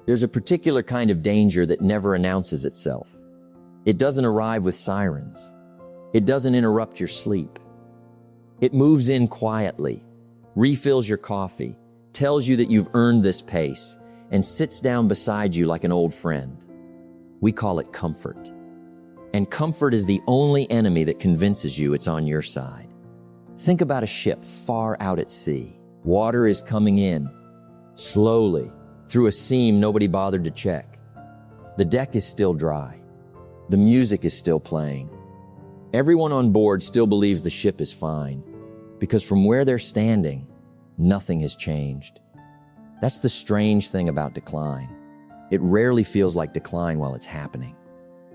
There's a particular kind of danger that never announces itself. It doesn't arrive with sirens. It doesn't interrupt your sleep. It moves in quietly, refills your coffee, tells you that you've earned this pace, and sits down beside you like an old friend. We call it comfort. And comfort is the only enemy that convinces you it's on your side. Think about a ship far out at sea. Water is coming in, slowly, through a seam nobody bothered to check. The deck is still dry. The music is still playing. Everyone on board still believes the ship is fine, because from where they're standing, nothing has changed. That's the strange thing about decline. It rarely feels like decline while it's happening.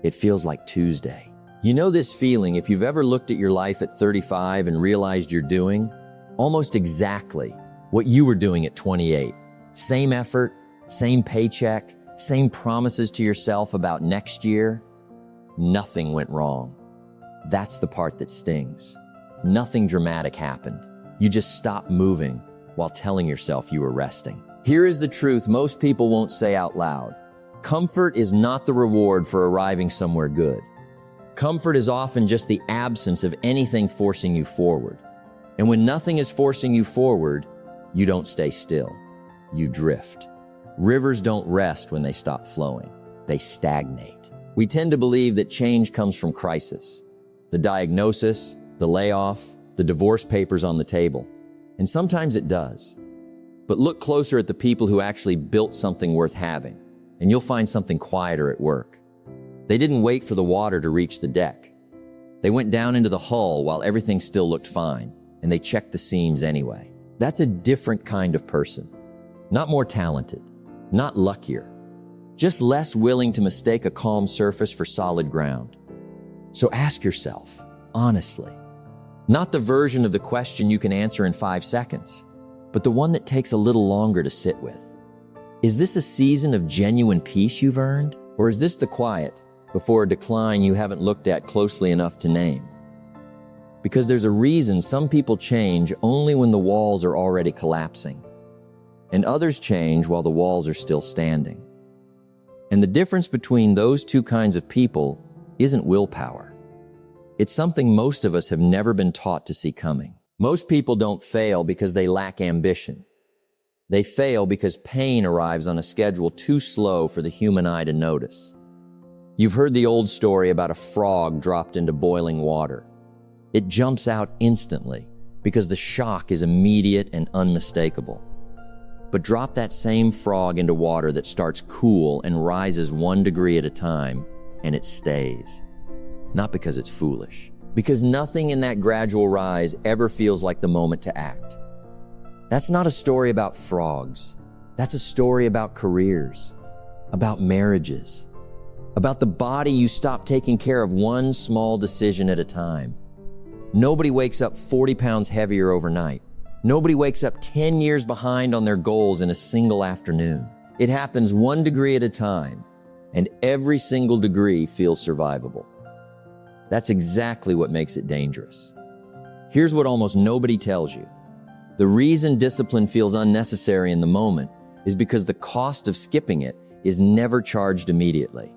It feels like Tuesday. You know this feeling if you've ever looked at your life at 35 and realized you're doing almost exactly what you were doing at 28. Same effort, same paycheck, same promises to yourself about next year. Nothing went wrong. That's the part that stings. Nothing dramatic happened. You just stopped moving while telling yourself you were resting. Here is the truth most people won't say out loud. Comfort is not the reward for arriving somewhere good. Comfort is often just the absence of anything forcing you forward. And when nothing is forcing you forward, you don't stay still. You drift. Rivers don't rest when they stop flowing. They stagnate. We tend to believe that change comes from crisis. The diagnosis, the layoff, the divorce papers on the table. And sometimes it does. But look closer at the people who actually built something worth having, and you'll find something quieter at work. They didn't wait for the water to reach the deck. They went down into the hull while everything still looked fine, and they checked the seams anyway. That's a different kind of person. Not more talented, not luckier, just less willing to mistake a calm surface for solid ground. So ask yourself, honestly, not the version of the question you can answer in 5 seconds, but the one that takes a little longer to sit with. Is this a season of genuine peace you've earned? Or is this the quiet before a decline you haven't looked at closely enough to name? Because there's a reason some people change only when the walls are already collapsing, and others change while the walls are still standing. And the difference between those two kinds of people isn't willpower. It's something most of us have never been taught to see coming. Most people don't fail because they lack ambition. They fail because pain arrives on a schedule too slow for the human eye to notice. You've heard the old story about a frog dropped into boiling water. It jumps out instantly because the shock is immediate and unmistakable. But drop that same frog into water that starts cool and rises 1 degree at a time, and it stays. Not because it's foolish. Because nothing in that gradual rise ever feels like the moment to act. That's not a story about frogs. That's a story about careers, about marriages, about the body you stop taking care of one small decision at a time. Nobody wakes up 40 pounds heavier overnight. Nobody wakes up 10 years behind on their goals in a single afternoon. It happens 1 degree at a time, and every single degree feels survivable. That's exactly what makes it dangerous. Here's what almost nobody tells you. The reason discipline feels unnecessary in the moment is because the cost of skipping it is never charged immediately.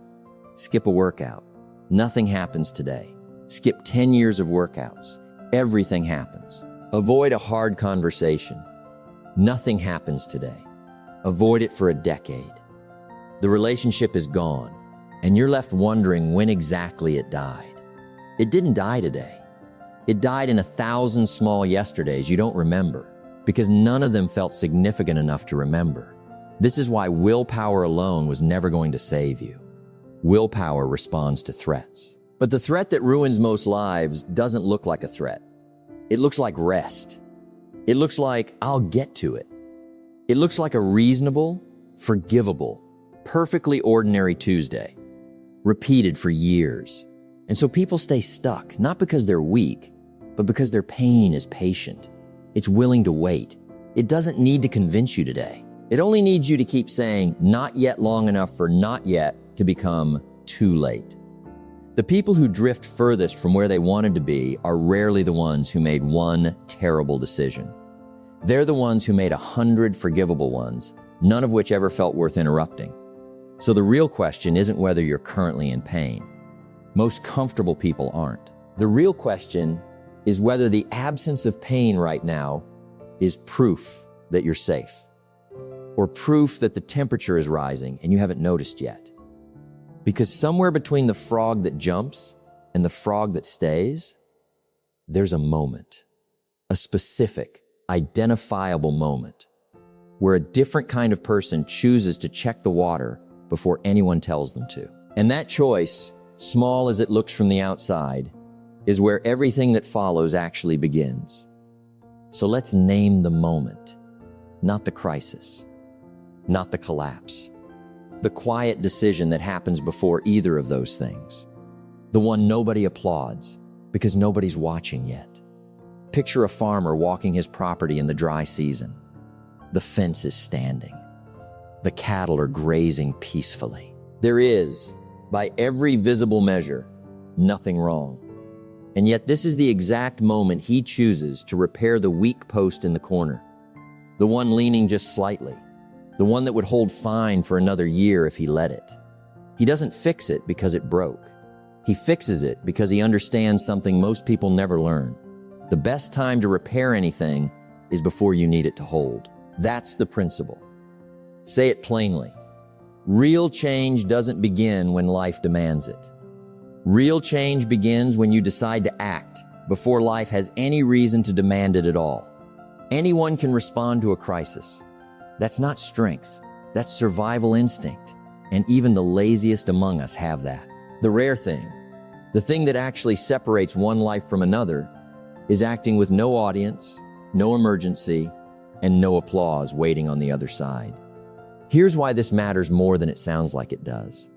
Skip a workout. Nothing happens today. Skip 10 years of workouts. Everything happens. Avoid a hard conversation. Nothing happens today. Avoid it for a decade. The relationship is gone, and you're left wondering when exactly it died. It didn't die today. It died in 1,000 small yesterdays you don't remember, because none of them felt significant enough to remember. This is why willpower alone was never going to save you. Willpower responds to threats. But the threat that ruins most lives doesn't look like a threat. It looks like rest. It looks like, I'll get to it. It looks like a reasonable, forgivable, perfectly ordinary Tuesday, repeated for years. And so people stay stuck, not because they're weak, but because their pain is patient. It's willing to wait. It doesn't need to convince you today. It only needs you to keep saying, not yet long enough for not yet to become too late. The people who drift furthest from where they wanted to be are rarely the ones who made one terrible decision. They're the ones who made 100 forgivable ones, none of which ever felt worth interrupting. So the real question isn't whether you're currently in pain. Most comfortable people aren't. The real question is whether the absence of pain right now is proof that you're safe, or proof that the temperature is rising and you haven't noticed yet. Because somewhere between the frog that jumps and the frog that stays, there's a moment, a specific, identifiable moment, where a different kind of person chooses to check the water before anyone tells them to. And that choice, small as it looks from the outside, is where everything that follows actually begins. So let's name the moment, not the crisis, not the collapse, the quiet decision that happens before either of those things, the one nobody applauds because nobody's watching yet. Picture a farmer walking his property in the dry season. The fence is standing. The cattle are grazing peacefully. There is, by every visible measure, nothing wrong. And yet this is the exact moment he chooses to repair the weak post in the corner, the one leaning just slightly, the one that would hold fine for another year if he let it. He doesn't fix it because it broke. He fixes it because he understands something most people never learn. The best time to repair anything is before you need it to hold. That's the principle. Say it plainly. Real change doesn't begin when life demands it. Real change begins when you decide to act before life has any reason to demand it at all. Anyone can respond to a crisis. That's not strength. That's survival instinct. And even the laziest among us have that. The rare thing, the thing that actually separates one life from another, is acting with no audience, no emergency, and no applause waiting on the other side. Here's why this matters more than it sounds like it does.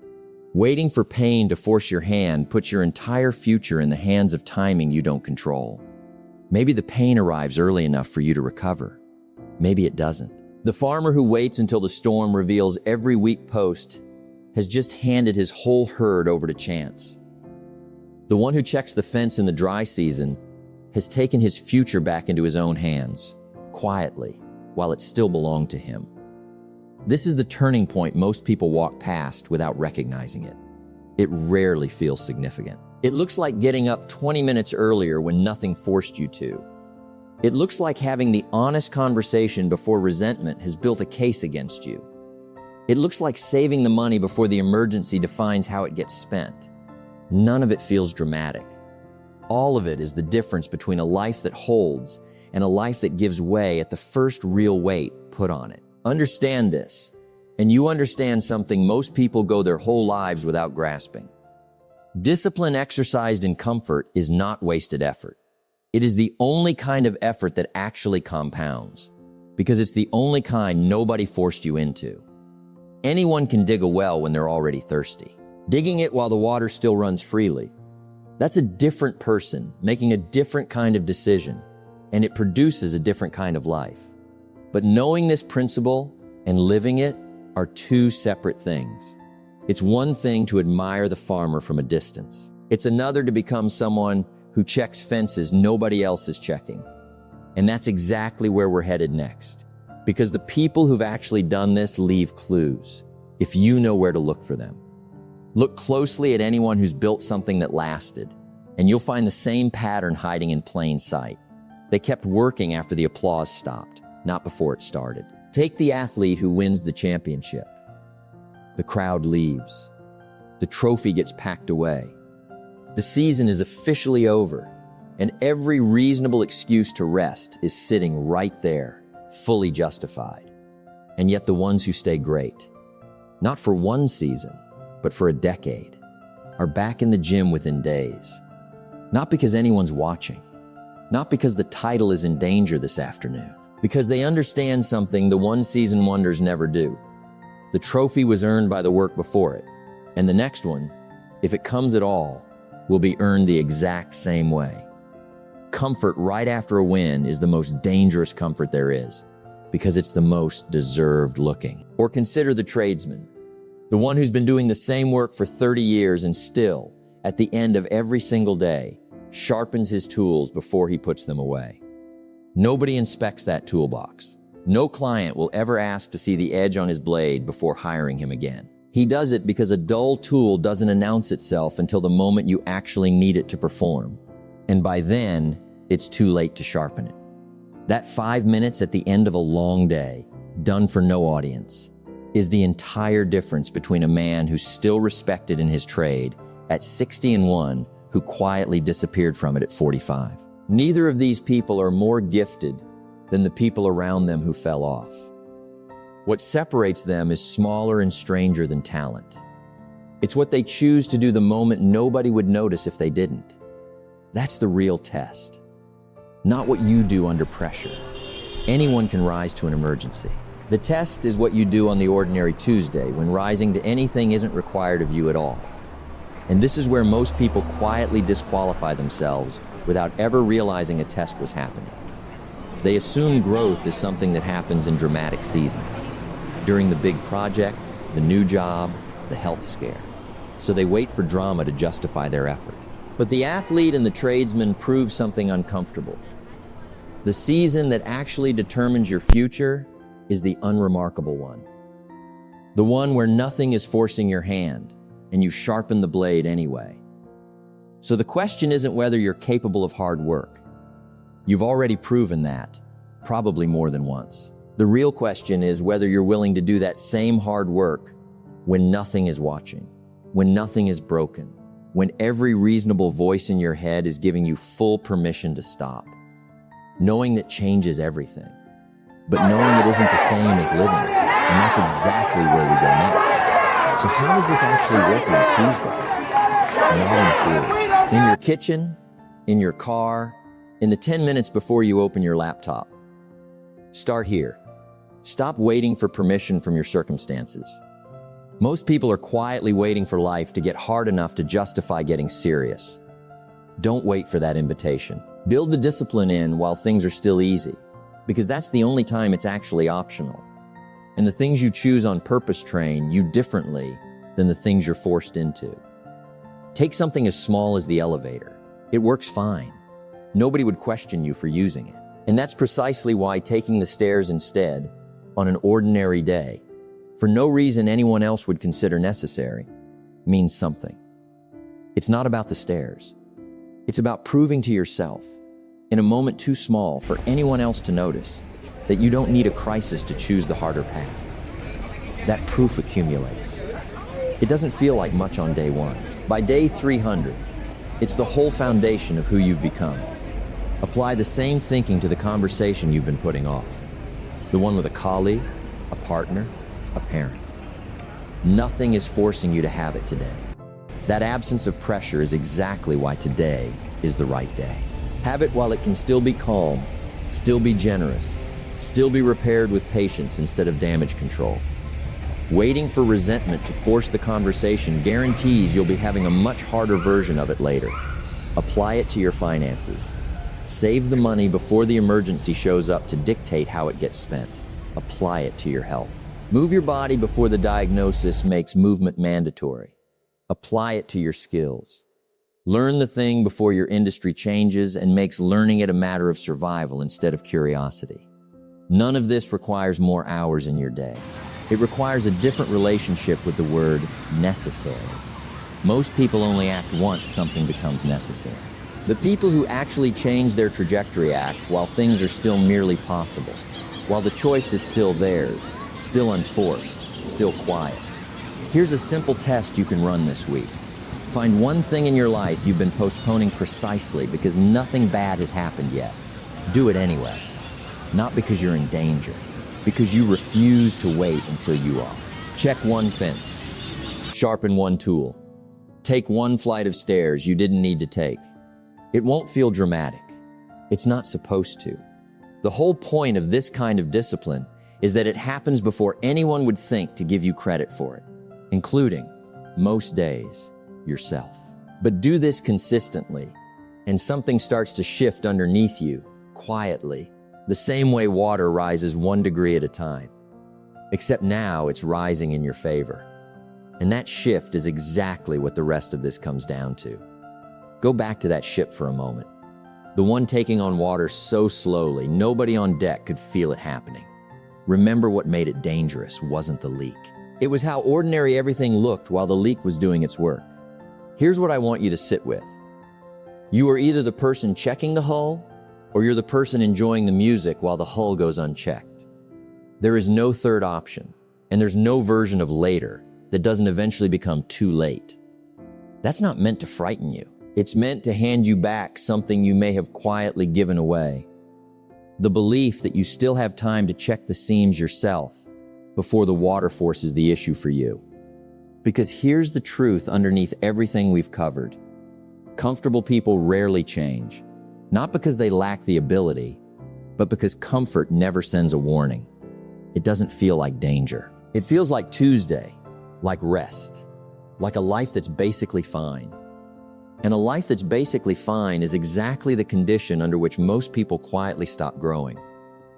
Waiting for pain to force your hand puts your entire future in the hands of timing you don't control. Maybe the pain arrives early enough for you to recover. Maybe it doesn't. The farmer who waits until the storm reveals every weak post has just handed his whole herd over to chance. The one who checks the fence in the dry season has taken his future back into his own hands, quietly, while it still belonged to him. This is the turning point most people walk past without recognizing it. It rarely feels significant. It looks like getting up 20 minutes earlier when nothing forced you to. It looks like having the honest conversation before resentment has built a case against you. It looks like saving the money before the emergency defines how it gets spent. None of it feels dramatic. All of it is the difference between a life that holds and a life that gives way at the first real weight put on it. Understand this, and you understand something most people go their whole lives without grasping. Discipline exercised in comfort is not wasted effort. It is the only kind of effort that actually compounds, because it's the only kind nobody forced you into. Anyone can dig a well when they're already thirsty. Digging it while the water still runs freely, that's a different person making a different kind of decision, and it produces a different kind of life. But knowing this principle and living it are two separate things. It's one thing to admire the farmer from a distance. It's another to become someone who checks fences nobody else is checking. And that's exactly where we're headed next. Because the people who've actually done this leave clues, if you know where to look for them. Look closely at anyone who's built something that lasted, and you'll find the same pattern hiding in plain sight. They kept working after the applause stopped, not before it started. Take the athlete who wins the championship. The crowd leaves. The trophy gets packed away. The season is officially over, and every reasonable excuse to rest is sitting right there, fully justified. And yet the ones who stay great, not for one season, but for a decade, are back in the gym within days. Not because anyone's watching, not because the title is in danger this afternoon, because they understand something the one-season wonders never do. The trophy was earned by the work before it, and the next one, if it comes at all, will be earned the exact same way. Comfort right after a win is the most dangerous comfort there is, because it's the most deserved looking. Or consider the tradesman, the one who's been doing the same work for 30 years and still, at the end of every single day, sharpens his tools before he puts them away. Nobody inspects that toolbox. No client will ever ask to see the edge on his blade before hiring him again. He does it because a dull tool doesn't announce itself until the moment you actually need it to perform. And by then, it's too late to sharpen it. That 5 minutes at the end of a long day, done for no audience, is the entire difference between a man who's still respected in his trade at 60 and one who quietly disappeared from it at 45. Neither of these people are more gifted than the people around them who fell off. What separates them is smaller and stranger than talent. It's what they choose to do the moment nobody would notice if they didn't. That's the real test. Not what you do under pressure. Anyone can rise to an emergency. The test is what you do on the ordinary Tuesday when rising to anything isn't required of you at all. And this is where most people quietly disqualify themselves without ever realizing a test was happening. They assume growth is something that happens in dramatic seasons, during the big project, the new job, the health scare. So they wait for drama to justify their effort. But the athlete and the tradesman prove something uncomfortable. The season that actually determines your future is the unremarkable one. The one where nothing is forcing your hand and you sharpen the blade anyway. So the question isn't whether you're capable of hard work. You've already proven that, probably more than once. The real question is whether you're willing to do that same hard work when nothing is watching, when nothing is broken, when every reasonable voice in your head is giving you full permission to stop. Knowing that change is everything, but knowing it isn't the same as living it, and that's exactly where we go next. So how does this actually work on Tuesday? Not in theory. In your kitchen, in your car, in the 10 minutes before you open your laptop. Start here. Stop waiting for permission from your circumstances. Most people are quietly waiting for life to get hard enough to justify getting serious. Don't wait for that invitation. Build the discipline in while things are still easy, because that's the only time it's actually optional. And the things you choose on purpose train you differently than the things you're forced into. Take something as small as the elevator. It works fine. Nobody would question you for using it. And that's precisely why taking the stairs instead, on an ordinary day, for no reason anyone else would consider necessary, means something. It's not about the stairs. It's about proving to yourself, in a moment too small for anyone else to notice, that you don't need a crisis to choose the harder path. That proof accumulates. It doesn't feel like much on day one. By day 300, it's the whole foundation of who you've become. Apply the same thinking to the conversation you've been putting off. The one with a colleague, a partner, a parent. Nothing is forcing you to have it today. That absence of pressure is exactly why today is the right day. Have it while it can still be calm, still be generous, still be repaired with patience instead of damage control. Waiting for resentment to force the conversation guarantees you'll be having a much harder version of it later. Apply it to your finances. Save the money before the emergency shows up to dictate how it gets spent. Apply it to your health. Move your body before the diagnosis makes movement mandatory. Apply it to your skills. Learn the thing before your industry changes and makes learning it a matter of survival instead of curiosity. None of this requires more hours in your day. It requires a different relationship with the word necessary. Most people only act once something becomes necessary. The people who actually change their trajectory act while things are still merely possible, while the choice is still theirs, still unforced, still quiet. Here's a simple test you can run this week. Find one thing in your life you've been postponing precisely because nothing bad has happened yet. Do it anyway. Not because you're in danger, because you refuse to wait until you are. Check one fence. Sharpen one tool. Take one flight of stairs you didn't need to take. It won't feel dramatic. It's not supposed to. The whole point of this kind of discipline is that it happens before anyone would think to give you credit for it, including, most days, yourself. But do this consistently, and something starts to shift underneath you, quietly, the same way water rises 1 degree at a time. Except now it's rising in your favor. And that shift is exactly what the rest of this comes down to. Go back to that ship for a moment. The one taking on water so slowly, nobody on deck could feel it happening. Remember what made it dangerous wasn't the leak. It was how ordinary everything looked while the leak was doing its work. Here's what I want you to sit with. You are either the person checking the hull, or you're the person enjoying the music while the hull goes unchecked. There is no third option, and there's no version of later that doesn't eventually become too late. That's not meant to frighten you. It's meant to hand you back something you may have quietly given away. The belief that you still have time to check the seams yourself before the water forces the issue for you. Because here's the truth underneath everything we've covered. Comfortable people rarely change, not because they lack the ability, but because comfort never sends a warning. It doesn't feel like danger. It feels like Tuesday, like rest, like a life that's basically fine. And a life that's basically fine is exactly the condition under which most people quietly stop growing,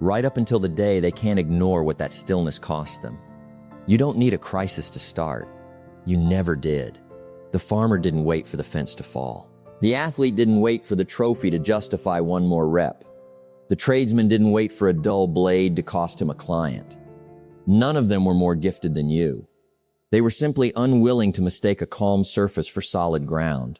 right up until the day they can't ignore what that stillness costs them. You don't need a crisis to start. You never did. The farmer didn't wait for the fence to fall. The athlete didn't wait for the trophy to justify one more rep. The tradesman didn't wait for a dull blade to cost him a client. None of them were more gifted than you. They were simply unwilling to mistake a calm surface for solid ground.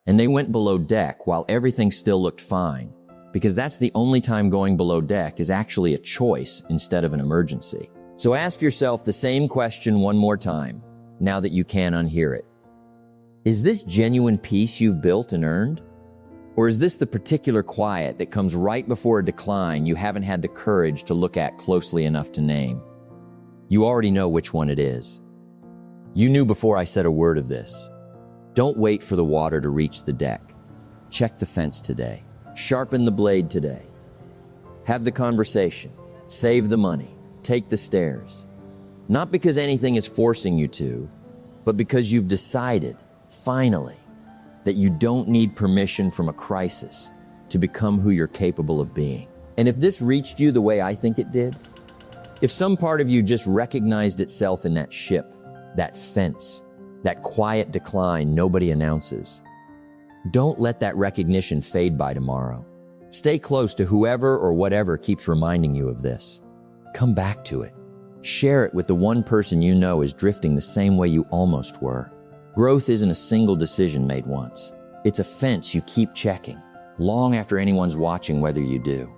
And they went below deck while everything still looked fine, because that's the only time going below deck is actually a choice instead of an emergency. So ask yourself the same question one more time, now that you can unhear it. Is this genuine peace you've built and earned? Or is this the particular quiet that comes right before a decline you haven't had the courage to look at closely enough to name? You already know which one it is. You knew before I said a word of this. Don't wait for the water to reach the deck. Check the fence today. Sharpen the blade today. Have the conversation. Save the money. Take the stairs. Not because anything is forcing you to, but because you've decided, finally, that you don't need permission from a crisis to become who you're capable of being. And if this reached you the way I think it did, if some part of you just recognized itself in that ship, that fence, that quiet decline nobody announces, don't let that recognition fade by tomorrow. Stay close to whoever or whatever keeps reminding you of this. Come back to it. Share it with the one person you know is drifting the same way you almost were. Growth isn't a single decision made once. It's a fence you keep checking, long after anyone's watching whether you do.